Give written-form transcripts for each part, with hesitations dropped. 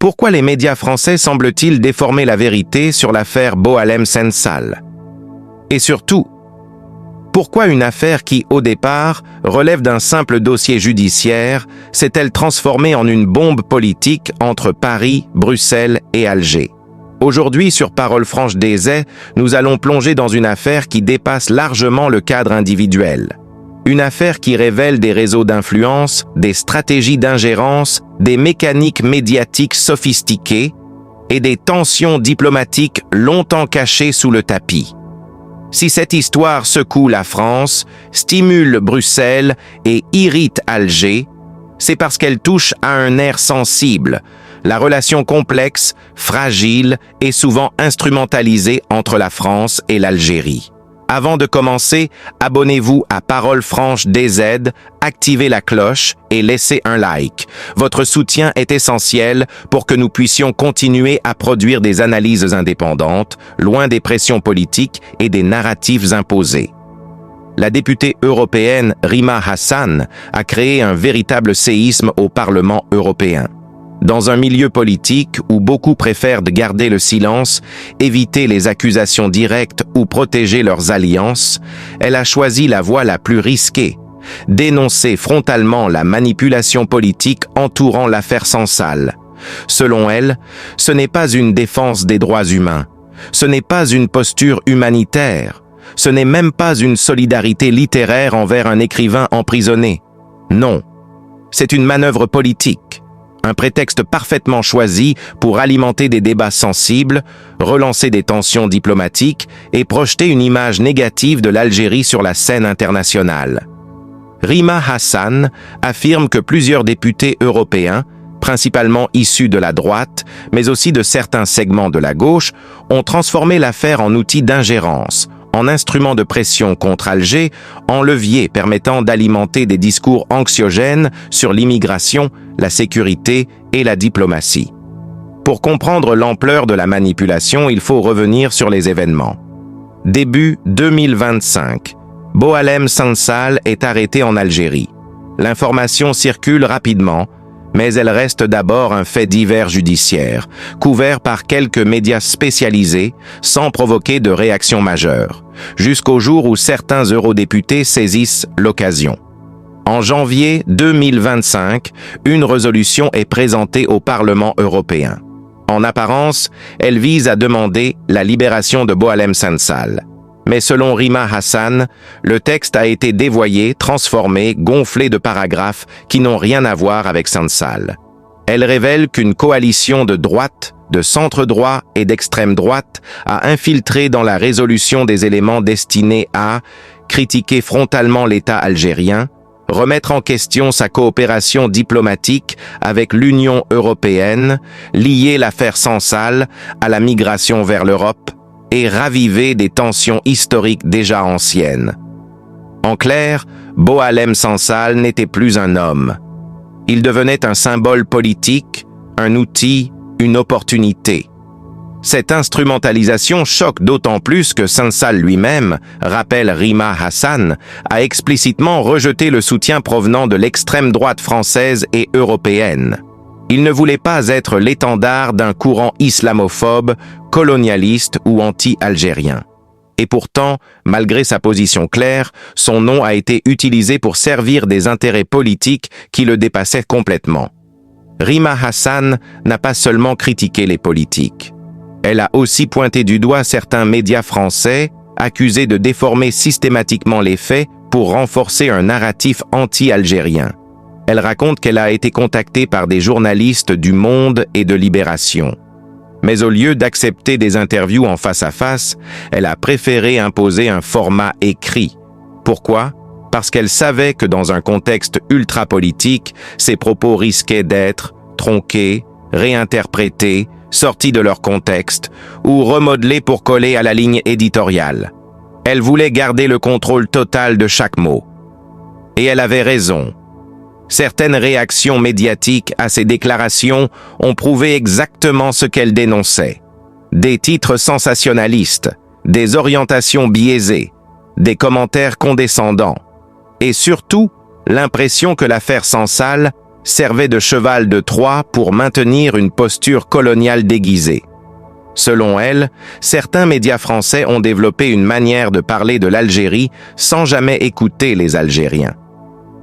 Pourquoi les médias français semblent-ils déformer la vérité sur l'affaire Boualem Sansal? Et surtout, pourquoi une affaire qui, au départ, relève d'un simple dossier judiciaire, s'est-elle transformée en une bombe politique entre Paris, Bruxelles et Alger? Aujourd'hui, sur Parole franche d'Aizet, nous allons plonger dans une affaire qui dépasse largement le cadre individuel. Une affaire qui révèle des réseaux d'influence, des stratégies d'ingérence, des mécaniques médiatiques sophistiquées et des tensions diplomatiques longtemps cachées sous le tapis. Si cette histoire secoue la France, stimule Bruxelles et irrite Alger, c'est parce qu'elle touche à un nerf sensible, la relation complexe, fragile et souvent instrumentalisée entre la France et l'Algérie. Avant de commencer, abonnez-vous à Parole franche DZ, activez la cloche et laissez un like. Votre soutien est essentiel pour que nous puissions continuer à produire des analyses indépendantes, loin des pressions politiques et des narratifs imposés. La députée européenne Rima Hassan a créé un véritable séisme au Parlement européen. Dans un milieu politique où beaucoup préfèrent garder le silence, éviter les accusations directes ou protéger leurs alliances, elle a choisi la voie la plus risquée, dénoncer frontalement la manipulation politique entourant l'affaire Sansal. Selon elle, ce n'est pas une défense des droits humains, ce n'est pas une posture humanitaire, ce n'est même pas une solidarité littéraire envers un écrivain emprisonné. Non, c'est une manœuvre politique. Un prétexte parfaitement choisi pour alimenter des débats sensibles, relancer des tensions diplomatiques et projeter une image négative de l'Algérie sur la scène internationale. Rima Hassan affirme que plusieurs députés européens, principalement issus de la droite, mais aussi de certains segments de la gauche, ont transformé l'affaire en outil d'ingérence, en instrument de pression contre Alger, en levier permettant d'alimenter des discours anxiogènes sur l'immigration, la sécurité et la diplomatie. Pour comprendre l'ampleur de la manipulation, il faut revenir sur les événements. Début 2025, Boualem Sansal est arrêté en Algérie. L'information circule rapidement, mais elle reste d'abord un fait divers judiciaire, couvert par quelques médias spécialisés, sans provoquer de réaction majeure, jusqu'au jour où certains eurodéputés saisissent l'occasion. En janvier 2025, une résolution est présentée au Parlement européen. En apparence, elle vise à demander la libération de Boualem Sansal. Mais selon Rima Hassan, le texte a été dévoyé, transformé, gonflé de paragraphes qui n'ont rien à voir avec Sansal. Elle révèle qu'une coalition de droite, de centre-droit et d'extrême droite a infiltré dans la résolution des éléments destinés à critiquer frontalement l'État algérien, remettre en question sa coopération diplomatique avec l'Union européenne, lier l'affaire Sansal à la migration vers l'Europe, et raviver des tensions historiques déjà anciennes. En clair, Boualem Sansal n'était plus un homme. Il devenait un symbole politique, un outil, une opportunité. Cette instrumentalisation choque d'autant plus que Sansal lui-même, rappelle Rima Hassan, a explicitement rejeté le soutien provenant de l'extrême droite française et européenne. Il ne voulait pas être l'étendard d'un courant islamophobe, colonialiste ou anti-algérien. Et pourtant, malgré sa position claire, son nom a été utilisé pour servir des intérêts politiques qui le dépassaient complètement. Rima Hassan n'a pas seulement critiqué les politiques. Elle a aussi pointé du doigt certains médias français, accusés de déformer systématiquement les faits pour renforcer un narratif anti-algérien. Elle raconte qu'elle a été contactée par des journalistes du Monde et de Libération. Mais au lieu d'accepter des interviews en face à face, elle a préféré imposer un format écrit. Pourquoi? Parce qu'elle savait que dans un contexte ultra-politique, ses propos risquaient d'être tronqués, réinterprétés, sortis de leur contexte ou remodelés pour coller à la ligne éditoriale. Elle voulait garder le contrôle total de chaque mot. Et elle avait raison. Certaines réactions médiatiques à ces déclarations ont prouvé exactement ce qu'elle dénonçait. Des titres sensationnalistes, des orientations biaisées, des commentaires condescendants, et surtout l'impression que l'affaire Sansal servait de cheval de Troie pour maintenir une posture coloniale déguisée. Selon elle, certains médias français ont développé une manière de parler de l'Algérie sans jamais écouter les Algériens.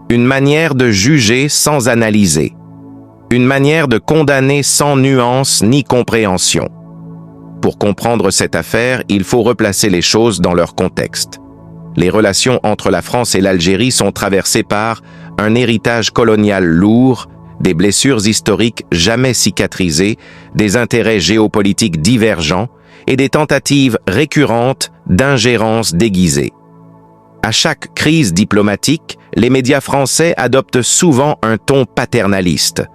Une manière de juger sans analyser. Une manière de condamner sans nuance ni compréhension. Pour comprendre cette affaire, il faut replacer les choses dans leur contexte. Les relations entre la France et l'Algérie sont traversées par un héritage colonial lourd, des blessures historiques jamais cicatrisées, des intérêts géopolitiques divergents et des tentatives récurrentes d'ingérence déguisée. À chaque crise diplomatique, les médias français adoptent souvent un ton paternaliste,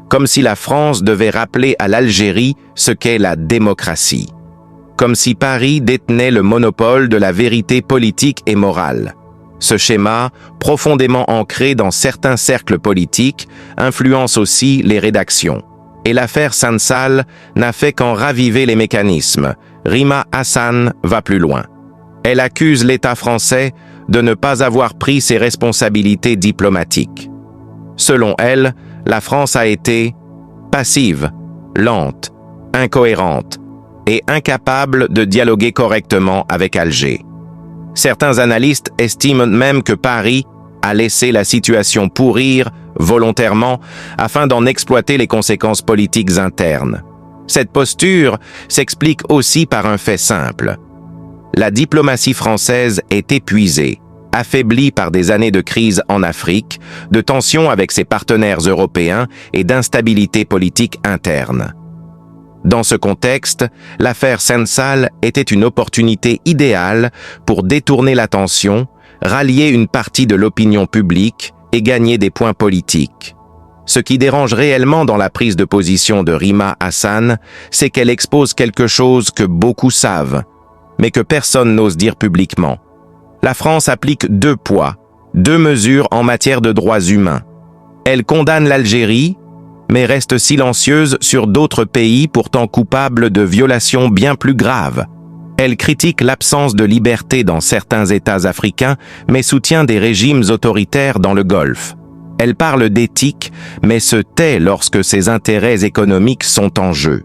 comme si la France devait rappeler à l'Algérie ce qu'est la démocratie, comme si Paris détenait le monopole de la vérité politique et morale. Ce schéma, profondément ancré dans certains cercles politiques, influence aussi les rédactions. Et l'affaire Sansal n'a fait qu'en raviver les mécanismes. Rima Hassan va plus loin. Elle accuse l'État français de ne pas avoir pris ses responsabilités diplomatiques. Selon elle, la France a été passive, lente, incohérente et incapable de dialoguer correctement avec Alger. Certains analystes estiment même que Paris a laissé la situation pourrir volontairement afin d'en exploiter les conséquences politiques internes. Cette posture s'explique aussi par un fait simple. La diplomatie française est épuisée, affaiblie par des années de crise en Afrique, de tensions avec ses partenaires européens et d'instabilité politique interne. Dans ce contexte, l'affaire Sansal était une opportunité idéale pour détourner l'attention, rallier une partie de l'opinion publique et gagner des points politiques. Ce qui dérange réellement dans la prise de position de Rima Hassan, c'est qu'elle expose quelque chose que beaucoup savent, mais que personne n'ose dire publiquement. La France applique 2 poids, 2 mesures en matière de droits humains. Elle condamne l'Algérie, mais reste silencieuse sur d'autres pays pourtant coupables de violations bien plus graves. Elle critique l'absence de liberté dans certains États africains, mais soutient des régimes autoritaires dans le Golfe. Elle parle d'éthique, mais se tait lorsque ses intérêts économiques sont en jeu.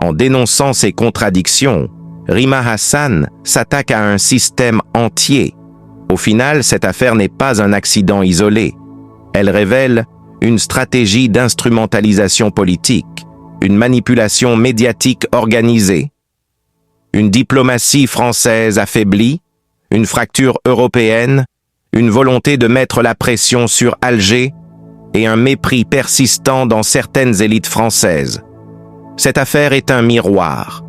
En dénonçant ces contradictions, Rima Hassan s'attaque à un système entier. Au final, cette affaire n'est pas un accident isolé. Elle révèle une stratégie d'instrumentalisation politique, une manipulation médiatique organisée, une diplomatie française affaiblie, une fracture européenne, une volonté de mettre la pression sur Alger et un mépris persistant dans certaines élites françaises. Cette affaire est un miroir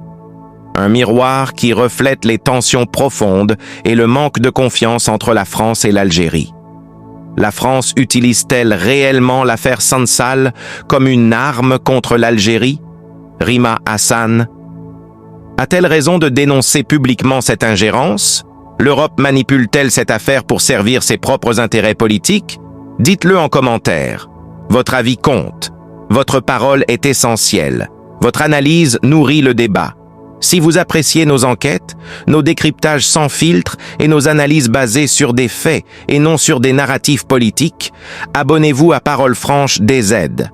qui reflète les tensions profondes et le manque de confiance entre la France et l'Algérie. La France utilise-t-elle réellement l'affaire Sansal comme une arme contre l'Algérie? Rima Hassan a-t-elle raison de dénoncer publiquement cette ingérence? L'Europe manipule-t-elle cette affaire pour servir ses propres intérêts politiques? Dites-le en commentaire. Votre avis compte. Votre parole est essentielle. Votre analyse nourrit le débat. Si vous appréciez nos enquêtes, nos décryptages sans filtre et nos analyses basées sur des faits et non sur des narratifs politiques, abonnez-vous à Parole Franche DZ.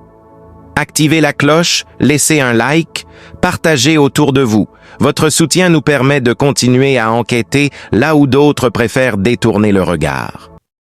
Activez la cloche, laissez un like, partagez autour de vous. Votre soutien nous permet de continuer à enquêter là où d'autres préfèrent détourner le regard.